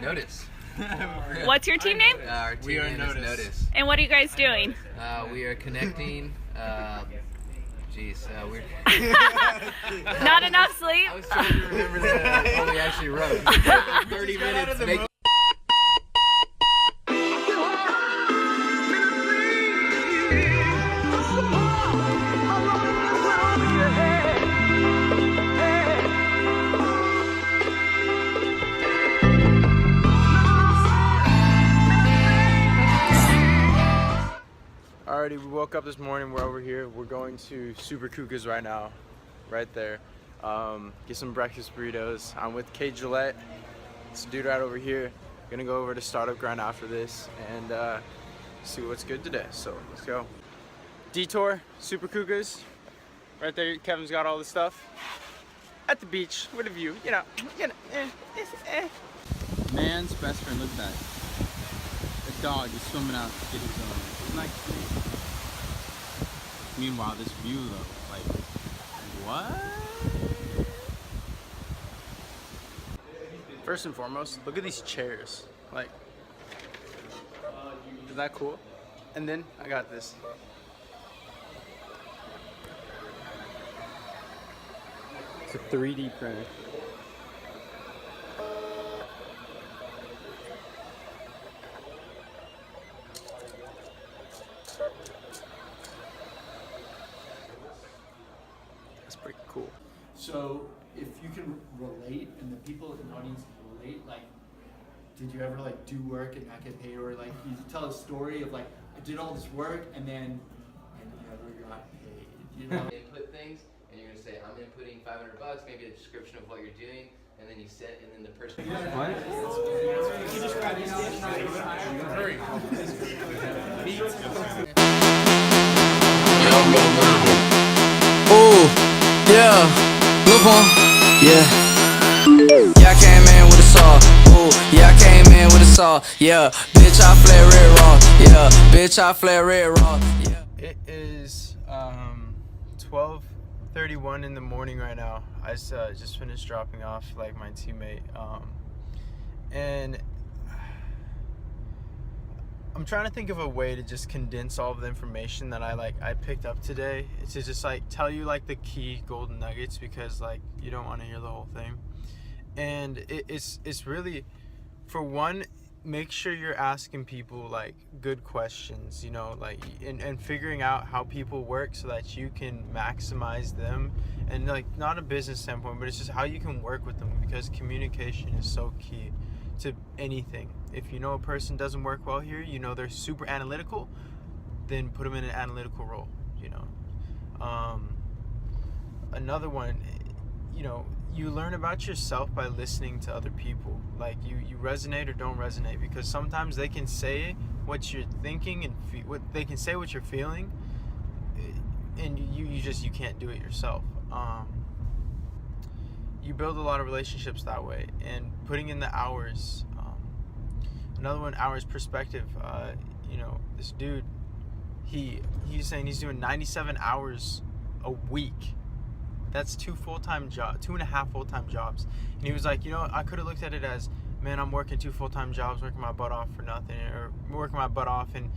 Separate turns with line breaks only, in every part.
Notice.
What's your team name?
Our team name is Notice.
And what are you guys doing?
We are connecting. We're.
Not enough sleep?
I was trying to remember what we actually wrote. 30 minutes.
Alrighty, we woke up this morning, we're over here, we're going to Super Cucas right now, right there, get some breakfast burritos. I'm with Kate Gillette, this dude right over here, gonna go over to Startup Grind after this and see what's good today, so let's go. Detour, Super Cucas, right there, Kevin's got all the stuff, at the beach, with a view,
Man's best friend, look at that. The dog is swimming out to get his own. Isn't that cute? Meanwhile, this view though, like, what?
First and foremost, look at these chairs, like, is that cool? And then, I got this. It's a 3D printer. That's pretty cool.
So if you can relate and the people in the audience can relate, like, did you ever like do work and not get paid, or like you tell a story of like I did all this work and then I never got paid, you know?
Input things, and you're gonna say, I'm inputting $500, maybe a description of what you're doing, and then you set, and then the person.
Ooh, yeah, look on, yeah. Yeah, I came in with a saw. Ooh, yeah, I came in with a saw. Yeah, bitch, I flare red raw. Yeah, bitch, I flare red raw. Yeah.
It is 12:31 in the morning right now. I just finished dropping off like my teammate, and I'm trying to think of a way to just condense all of the information that I picked up today to just like tell you like the key golden nuggets, because like you don't want to hear the whole thing. And it's really, for one, make sure you're asking people like good questions, you know, like and figuring out how people work so that you can maximize them, and like not a business standpoint, but it's just how you can work with them, because communication is so key to anything. If you know a person doesn't work well here, you know they're super analytical, then put them in an analytical role, you know. Another one, you know, you learn about yourself by listening to other people. Like you resonate or don't resonate, because sometimes they can say what you're thinking and they can say what you're feeling, and you can't do it yourself. You build a lot of relationships that way, and putting in the hours. Another one, hours perspective. You know, this dude, he's saying he's doing 97 hours a week. That's 2.5 full-time jobs. And he was like, you know, I could have looked at it as, man, I'm working 2 full-time jobs, working my butt off for nothing, or working my butt off and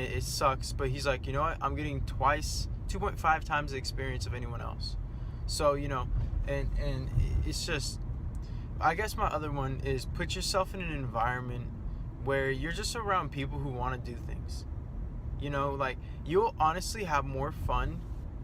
it sucks. But he's like, you know what? I'm getting 2.5 times the experience of anyone else. So, you know, and it's just, I guess my other one is put yourself in an environment where you're just around people who want to do things. You know, like, you'll honestly have more fun,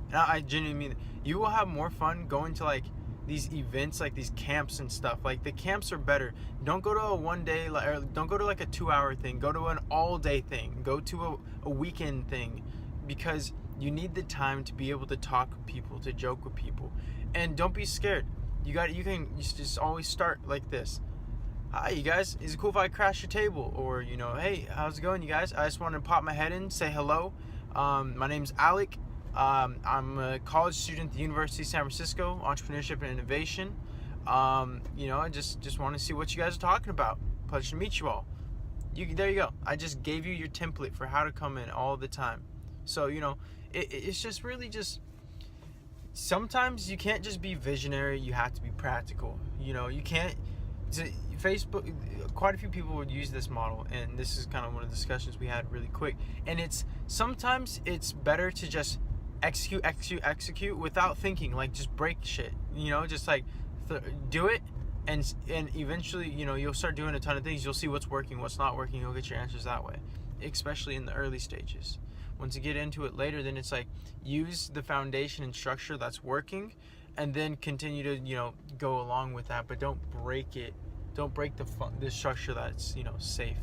and I genuinely mean it, you will have more fun going to like these events, like these camps and stuff. Like, the camps are better. Don't go to a one day, or don't go to like a 2-hour thing. Go to an all day thing. Go to a weekend thing, because you need the time to be able to talk with people, to joke with people. And don't be scared. You can just always start like this. Hi, you guys, is it cool if I crash your table? Or, you know, hey, how's it going, you guys? I just wanted to pop my head in, say hello. My name's Alec. I'm a college student at the University of San Francisco, entrepreneurship and innovation. You know, I just want to see what you guys are talking about. Pleasure to meet you all. There you go. I just gave you your template for how to come in all the time. So, you know, it's just really just, sometimes you can't just be visionary, you have to be practical. You know, you can't Facebook, quite a few people would use this model, and this is kind of one of the discussions we had really quick. And sometimes it's better to just execute without thinking, like just break shit, just like do it, and eventually, you'll start doing a ton of things. You'll see what's working, what's not working. You'll get your answers that way, especially in the early stages. Once you get into it later, then it's like use the foundation and structure that's working, and then continue to go along with that, but don't break it. Don't break the structure that's safe.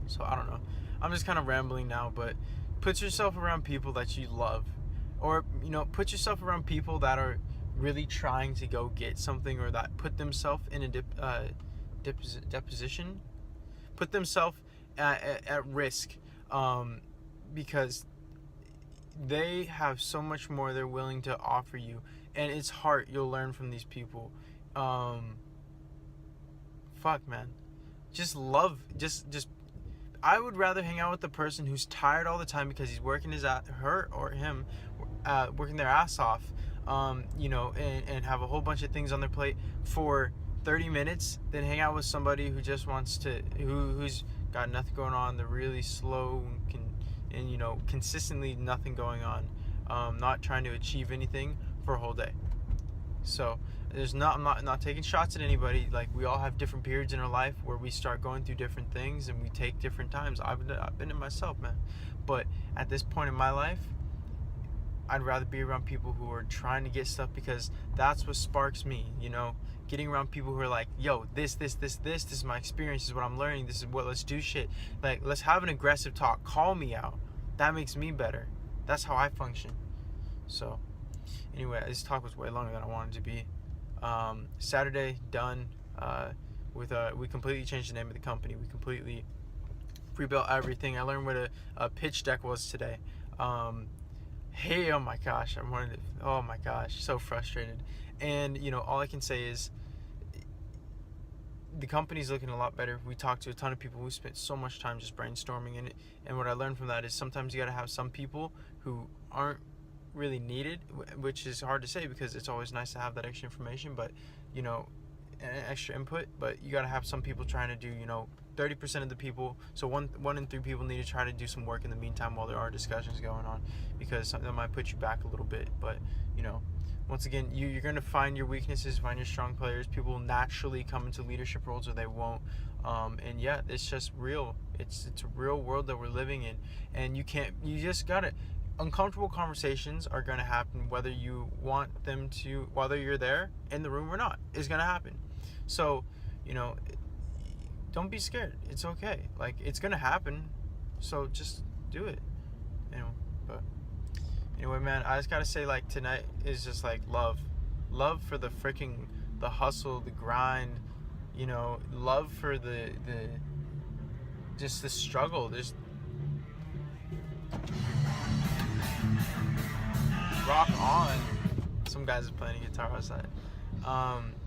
So I don't know. I'm just kind of rambling now, but put yourself around people that you love, or put yourself around people that are really trying to go get something, or that put themselves in a deposition, put themselves at risk, because they have so much more they're willing to offer you, and it's hard. You'll learn from these people. Fuck, man, just I would rather hang out with the person who's tired all the time because he's working working their ass off, and have a whole bunch of things on their plate for 30 minutes than hang out with somebody who just wants to, who's got nothing going on. They're really slow and consistently nothing going on, not trying to achieve anything for a whole day. So I'm not taking shots at anybody. Like, we all have different periods in our life where we start going through different things, and we take different times. I've been in myself, man. But at this point in my life, I'd rather be around people who are trying to get stuff, because that's what sparks me, getting around people who are like, yo, this is my experience, this is what I'm learning, this is what, let's do shit. Like, let's have an aggressive talk, call me out. That makes me better. That's how I function. So anyway, this talk was way longer than I wanted to be. Saturday done. We completely changed the name of the company. We completely rebuilt everything. I learned what a pitch deck was today. Hey, oh my gosh, so frustrated. And all I can say is the company's looking a lot better. We talked to a ton of people. We spent so much time just brainstorming in it. And what I learned from that is sometimes you got to have some people who aren't really needed, which is hard to say because it's always nice to have that extra information, but extra input. But you got to have some people trying to do 30% of the people. So one in three people need to try to do some work in the meantime while there are discussions going on, because that might put you back a little bit. But once again, you're going to find your weaknesses, find your strong players. People will naturally come into leadership roles or they won't. And yeah, it's just real. It's a real world that we're living in, and you just got to. Uncomfortable conversations are going to happen whether you want them to, whether you're there in the room or not. It's going to happen. So, don't be scared. It's okay. Like, it's going to happen. So just do it. But anyway, man, I just got to say, like, tonight is just like love for the hustle, the grind, love for the struggle. There's rock on. Some guys are playing guitar outside.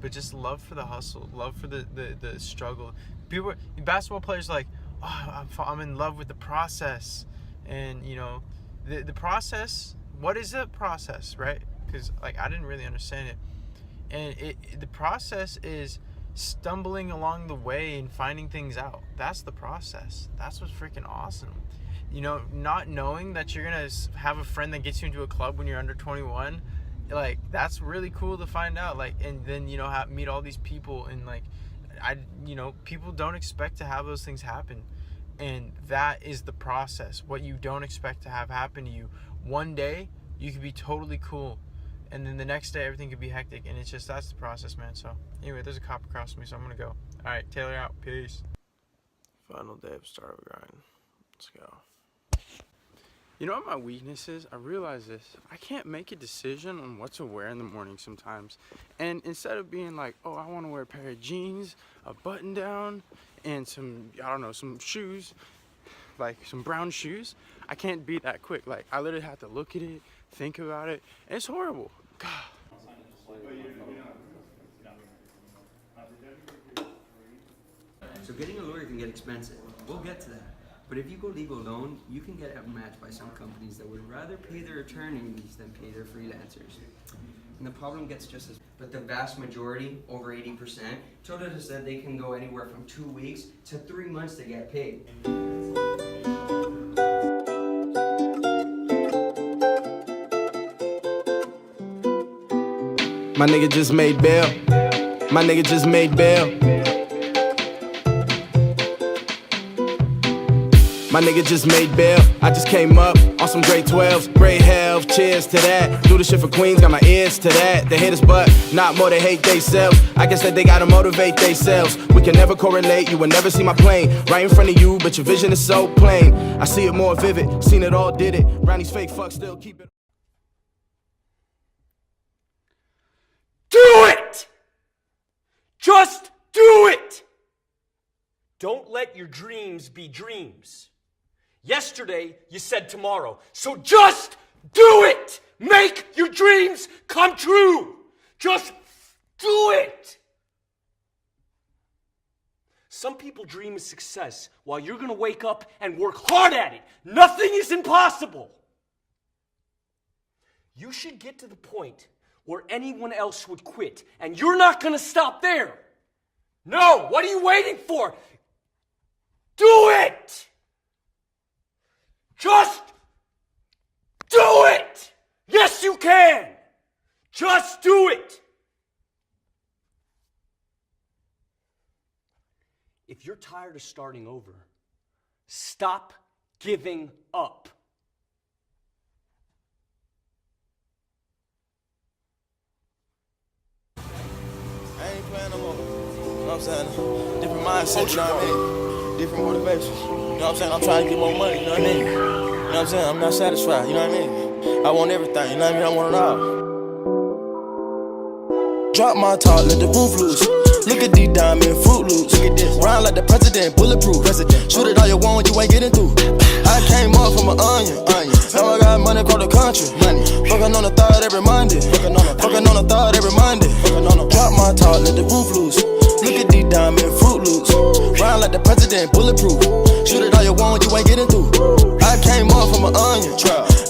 But just love for the hustle, love for the struggle. Basketball players are like, oh, I'm in love with the process. And the process, what is the process, right? Because I didn't really understand it. And the process is stumbling along the way and finding things out. That's the process. That's what's freaking awesome. Not knowing that you're gonna have a friend that gets you into a club when you're under 21, like, that's really cool to find out. Like, and then meet all these people, and people don't expect to have those things happen, and that is the process. What you don't expect to have happen to you. One day you could be totally cool, and then the next day everything could be hectic, and it's just, that's the process, man. So anyway, there's a cop across from me, so I'm gonna go. All right, Taylor out. Peace. Final day of Starve Grind. Let's go. You know what my weakness is? I realize this. I can't make a decision on what to wear in the morning sometimes. And instead of being like, oh, I want to wear a pair of jeans, a button down, and some shoes, like some brown shoes, I can't be that quick. Like, I literally have to look at it, think about it, and it's horrible. God.
So getting a lawyer can get expensive. We'll get to that. But if you go legal alone, you can get outmatched by some companies that would rather pay their attorneys than pay their freelancers. and the problem gets just as. But the vast majority, over 80%, told us that they can go anywhere from 2 weeks to 3 months to get paid.
My nigga just made bail. My nigga just made bail. My nigga just made bail. I just came up on some grade 12s. Great health, cheers to that. Do the shit for Queens, got my ears to that. They hate us, but not more, they hate theyselves. I guess that they gotta motivate theyselves. We can never correlate, you will never see my plane right in front of you, but your vision is so plain. I see it more vivid, seen it all, did it. Round these fake fucks, still keep it.
Do it! Just do it! Don't let your dreams be dreams. Yesterday, you said tomorrow. So just do it! Make your dreams come true! Just do it! Some people dream of success while you're gonna wake up and work hard at it. Nothing is impossible. You should get to the point where anyone else would quit, and you're not gonna stop there. No, what are you waiting for? Do it! Just do it! Yes, you can! Just do it! If you're tired of starting over, stop giving up.
I ain't playing no more. You know what I'm saying? Different mindset, you know what I mean? Different motivation. You know what I'm saying? I'm trying to get more money, you know what I mean? You know what I'm saying? I'm not satisfied, you know what I mean? I want everything, you know what I mean? I want it all. Drop my top, let the roof loose. Look at these diamond Fruit Loops. Look at this. Round like the president, bulletproof. Shoot it all you want, you ain't getting through. I came up from an onion. Now I got money across the country. Fucking on the third every Monday. Fucking on the third every Monday. Drop my top, let the roof loose. Look at these diamond Fruit Loops. Round like the president, bulletproof. Shoot it all you want, you ain't getting through. I came up from an onion.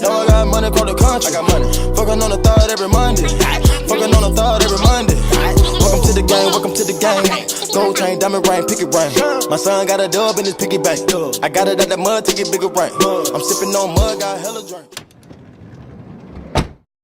Now I got money across the country. I got money. Fucking on the third every Monday. Fucking on the third every Monday. Welcome to the game, welcome to the game. Gold chain, diamond ring, picket ring. My son got a dub in his piggy bank. I got it out that mud to get bigger rank. I'm sipping on mud, got hella drink.